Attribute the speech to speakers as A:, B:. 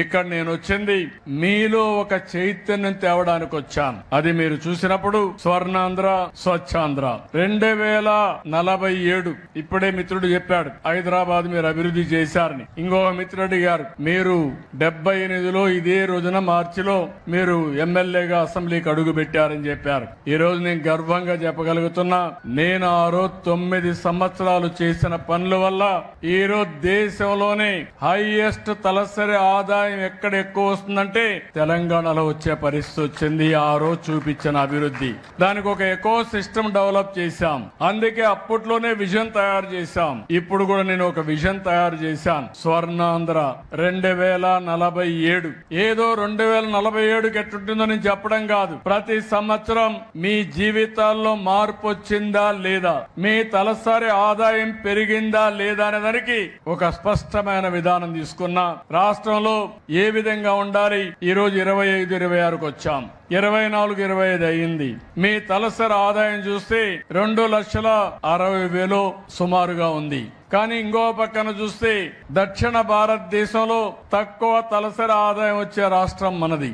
A: ఇక్కడ నేను వచ్చింది మీలో ఒక చైతన్యం తేవడానికి వచ్చాను. అది మీరు చూసినప్పుడు స్వర్ణాంధ్ర స్వచ్ఛాంధ్ర 2047 ఇప్పుడే మిత్రుడు చెప్పాడు హైదరాబాద్ మీరు అభివృద్ధి చేశారని. ఇంకొక మిత్రుడు గారు మీరు 78లో ఇదే రోజున మార్చిలో మీరు ఎమ్మెల్యేగా అసెంబ్లీకి అడుగు పెట్టారని చెప్పారు. ఈ రోజు నేను గర్వంగా చెప్పగలుగుతున్నా నేను ఆ రోజు 9 సంవత్సరాలు చేసిన పనుల వల్ల ఈ రోజు దేశంలోనే హైయెస్ట్ తలసరి ఆదాయం ఎక్కడ ఎక్కువ వస్తుందంటే తెలంగాణలో వచ్చే పరిస్థితి వచ్చింది. ఆ రోజు చూపించిన అభివృద్ధి దానికి ఒక ఎకో సిస్టమ్ డెవలప్ చేశాం. అందుకే అప్పట్లోనే విజన్ తయారు చేశాం. ఇప్పుడు కూడా నేను ఒక విజన్ తయారు చేశాను. స్వర్ణాంధ్ర 2047 ఏదో 2047 ఎట్టుంటుందో నేను చెప్పడం కాదు. ప్రతి సంవత్సరం మీ జీవితాల్లో మార్పు వచ్చిందా లేదా, మీ తలసరి ఆదాయం పెరిగిందా లేదా అనే దానికి ఒక స్పష్టమైన విధానం తీసుకున్నా. రాష్ట్రంలో ఏ విధంగా ఉండాలి ఈ రోజు 25-26కు వచ్చాం. 24-25 అయింది. మీ తలసరి ఆదాయం చూస్తే 2,60,000 సుమారుగా ఉంది. కానీ ఇంకో పక్కన చూస్తే దక్షిణ భారతదేశంలో తక్కువ తలసరి ఆదాయం వచ్చే రాష్ట్రం మనది.